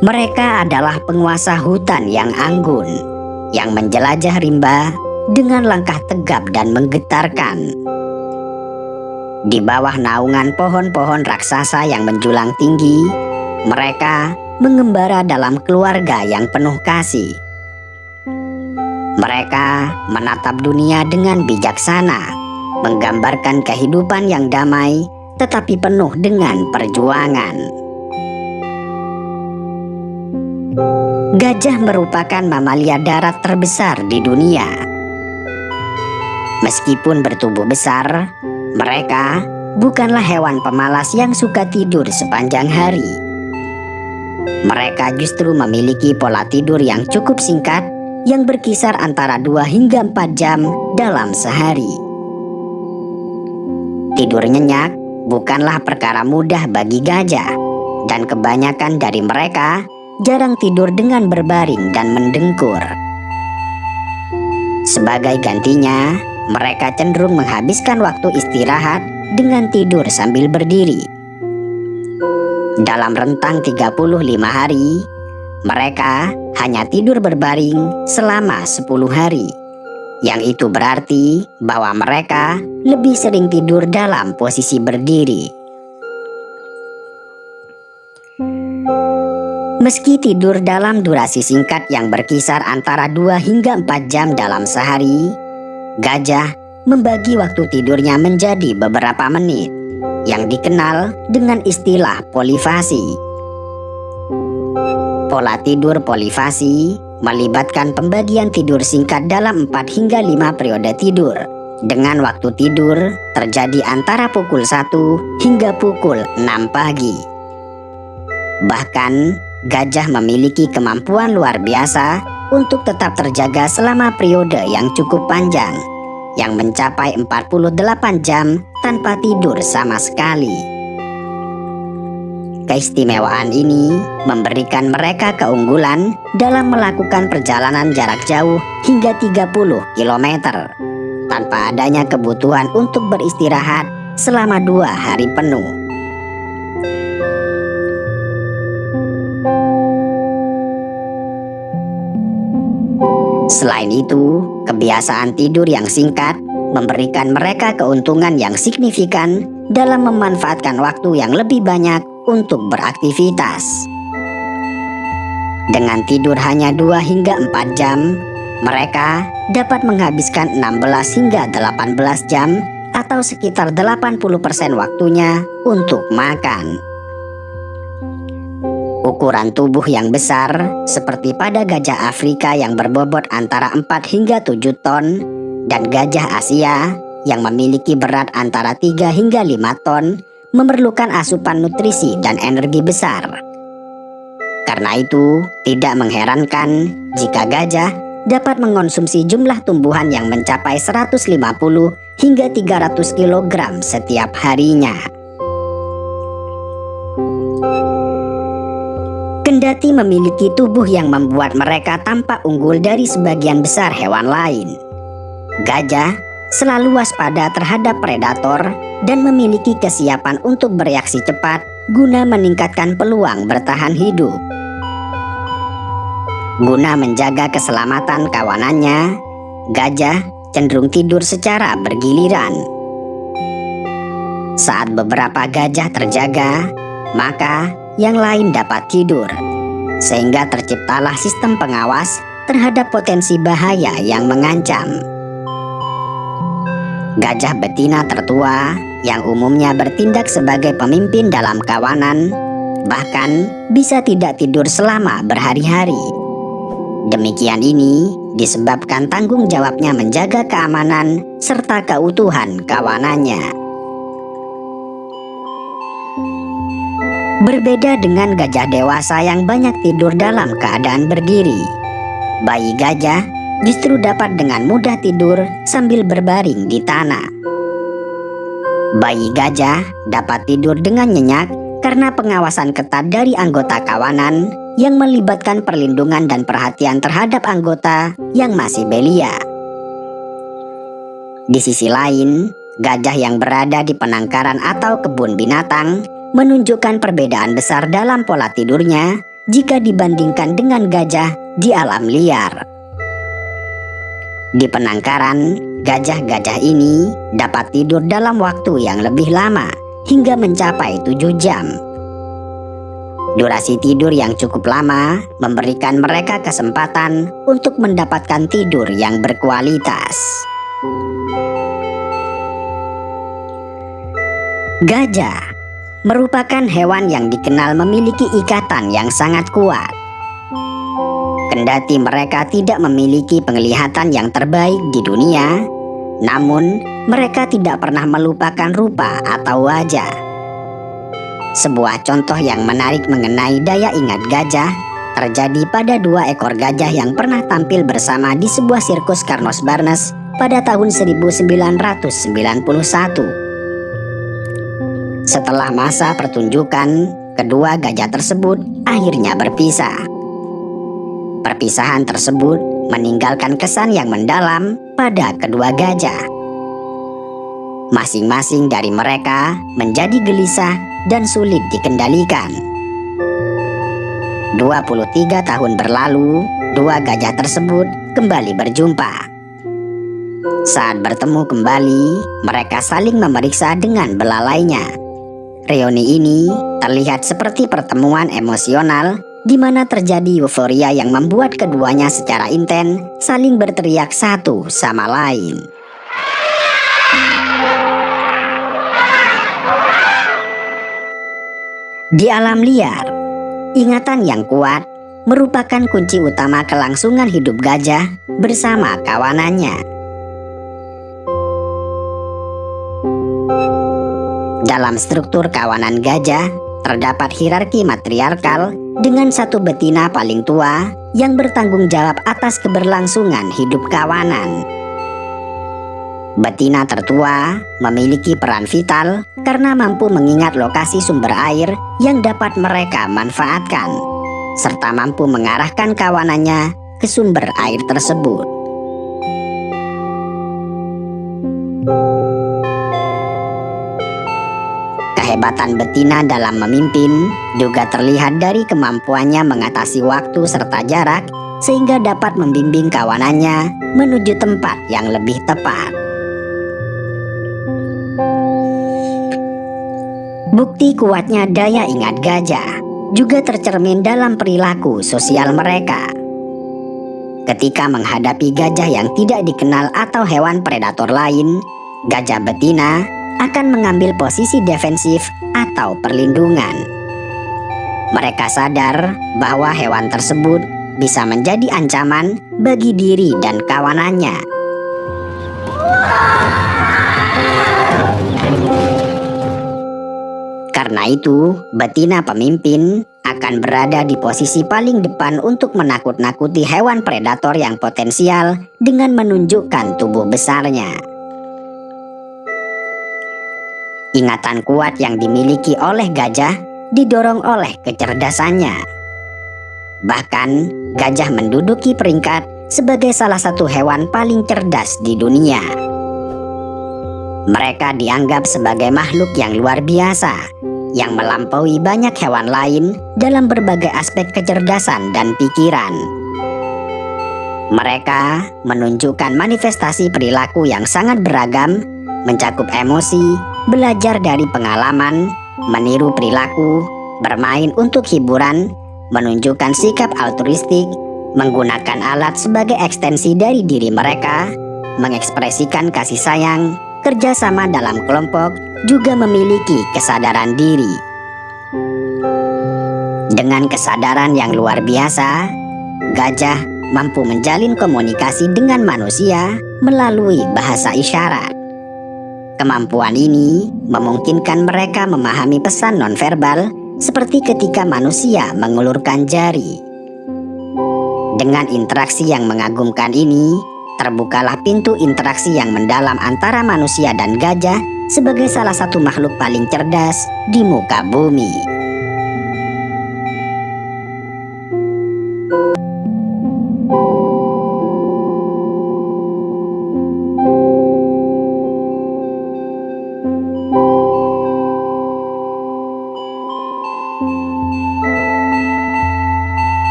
Mereka adalah penguasa hutan yang anggun, yang menjelajah rimba dengan langkah tegap dan menggetarkan. Di bawah naungan pohon-pohon raksasa yang menjulang tinggi, mereka mengembara dalam keluarga yang penuh kasih. Mereka menatap dunia dengan bijaksana, menggambarkan kehidupan yang damai tetapi penuh dengan perjuangan. Gajah merupakan mamalia darat terbesar di dunia. Meskipun bertubuh besar, mereka bukanlah hewan pemalas yang suka tidur sepanjang hari. Mereka justru memiliki pola tidur yang cukup singkat, yang berkisar antara 2 hingga 4 jam dalam sehari. Tidur nyenyak bukanlah perkara mudah bagi gajah, dan kebanyakan dari mereka jarang tidur dengan berbaring dan mendengkur. Sebagai gantinya, mereka cenderung menghabiskan waktu istirahat dengan tidur sambil berdiri. Dalam rentang 35 hari, mereka hanya tidur berbaring selama 10 hari. Yang itu berarti bahwa mereka lebih sering tidur dalam posisi berdiri. Meski tidur dalam durasi singkat yang berkisar antara 2 hingga 4 jam dalam sehari, gajah membagi waktu tidurnya menjadi beberapa menit, yang dikenal dengan istilah polifasi. Pola tidur polifasi melibatkan pembagian tidur singkat dalam 4 hingga 5 periode tidur, dengan waktu tidur terjadi antara pukul 1 hingga pukul 6 pagi. Bahkan, gajah memiliki kemampuan luar biasa untuk tetap terjaga selama periode yang cukup panjang, yang mencapai 48 jam tanpa tidur sama sekali. Keistimewaan ini memberikan mereka keunggulan dalam melakukan perjalanan jarak jauh hingga 30 km tanpa adanya kebutuhan untuk beristirahat selama 2 hari penuh. Selain itu, kebiasaan tidur yang singkat memberikan mereka keuntungan yang signifikan dalam memanfaatkan waktu yang lebih banyak untuk beraktivitas. Dengan tidur hanya 2 hingga 4 jam, mereka dapat menghabiskan 16 hingga 18 jam atau sekitar 80% waktunya untuk makan. Ukuran tubuh yang besar, seperti pada gajah Afrika yang berbobot antara 4 hingga 7 ton, dan gajah Asia yang memiliki berat antara 3 hingga 5 ton, memerlukan asupan nutrisi dan energi besar. Karena itu, tidak mengherankan jika gajah dapat mengonsumsi jumlah tumbuhan yang mencapai 150 hingga 300 kg setiap harinya. Kendati memiliki tubuh yang membuat mereka tampak unggul dari sebagian besar hewan lain, gajah selalu waspada terhadap predator dan memiliki kesiapan untuk bereaksi cepat guna meningkatkan peluang bertahan hidup. Guna menjaga keselamatan kawanannya, gajah cenderung tidur secara bergiliran. Saat beberapa gajah terjaga, maka yang lain dapat tidur, sehingga terciptalah sistem pengawas terhadap potensi bahaya yang mengancam. Gajah betina tertua yang umumnya bertindak sebagai pemimpin dalam kawanan, bahkan bisa tidak tidur selama berhari-hari. Demikian ini disebabkan tanggung jawabnya menjaga keamanan serta keutuhan kawanannya. Berbeda dengan gajah dewasa yang banyak tidur dalam keadaan berdiri, bayi gajah justru dapat dengan mudah tidur sambil berbaring di tanah. Bayi gajah dapat tidur dengan nyenyak karena pengawasan ketat dari anggota kawanan yang melibatkan perlindungan dan perhatian terhadap anggota yang masih belia. Di sisi lain, gajah yang berada di penangkaran atau kebun binatang menunjukkan perbedaan besar dalam pola tidurnya jika dibandingkan dengan gajah di alam liar. Di penangkaran, gajah-gajah ini dapat tidur dalam waktu yang lebih lama, hingga mencapai 7 jam. Durasi tidur yang cukup lama memberikan mereka kesempatan untuk mendapatkan tidur yang berkualitas. Gajah merupakan hewan yang dikenal memiliki ikatan yang sangat kuat. Kendati mereka tidak memiliki penglihatan yang terbaik di dunia, namun mereka tidak pernah melupakan rupa atau wajah. Sebuah contoh yang menarik mengenai daya ingat gajah terjadi pada 2 ekor gajah yang pernah tampil bersama di sebuah sirkus Carnos Barnes pada tahun 1991. Setelah masa pertunjukan, kedua gajah tersebut akhirnya berpisah. Perpisahan tersebut meninggalkan kesan yang mendalam pada kedua gajah. Masing-masing dari mereka menjadi gelisah dan sulit dikendalikan. 23 tahun berlalu, 2 gajah tersebut kembali berjumpa. Saat bertemu kembali, mereka saling memeriksa dengan belalainya. Reuni ini terlihat seperti pertemuan emosional di mana terjadi euforia yang membuat keduanya secara intens saling berteriak satu sama lain. Di alam liar, ingatan yang kuat merupakan kunci utama kelangsungan hidup gajah bersama kawanannya. Dalam struktur kawanan gajah, terdapat hierarki matriarkal dengan satu betina paling tua yang bertanggung jawab atas keberlangsungan hidup kawanan. Betina tertua memiliki peran vital karena mampu mengingat lokasi sumber air yang dapat mereka manfaatkan, serta mampu mengarahkan kawanannya ke sumber air tersebut. Kehebatan betina dalam memimpin juga terlihat dari kemampuannya mengatasi waktu serta jarak sehingga dapat membimbing kawanannya menuju tempat yang lebih tepat. Bukti kuatnya daya ingat gajah juga tercermin dalam perilaku sosial mereka. Ketika menghadapi gajah yang tidak dikenal atau hewan predator lain, gajah betina akan mengambil posisi defensif atau perlindungan. Mereka sadar bahwa hewan tersebut bisa menjadi ancaman bagi diri dan kawanannya. Karena itu, betina pemimpin akan berada di posisi paling depan untuk menakut-nakuti hewan predator yang potensial dengan menunjukkan tubuh besarnya. Ingatan kuat yang dimiliki oleh gajah didorong oleh kecerdasannya. Bahkan, gajah menduduki peringkat sebagai salah satu hewan paling cerdas di dunia. Mereka dianggap sebagai makhluk yang luar biasa, yang melampaui banyak hewan lain dalam berbagai aspek kecerdasan dan pikiran. Mereka menunjukkan manifestasi perilaku yang sangat beragam, mencakup emosi, belajar dari pengalaman, meniru perilaku, bermain untuk hiburan, menunjukkan sikap altruistik, menggunakan alat sebagai ekstensi dari diri mereka, mengekspresikan kasih sayang, kerjasama dalam kelompok, juga memiliki kesadaran diri. Dengan kesadaran yang luar biasa, gajah mampu menjalin komunikasi dengan manusia melalui bahasa isyarat. Kemampuan ini memungkinkan mereka memahami pesan nonverbal seperti ketika manusia mengulurkan jari. Dengan interaksi yang mengagumkan ini, terbukalah pintu interaksi yang mendalam antara manusia dan gajah sebagai salah satu makhluk paling cerdas di muka bumi.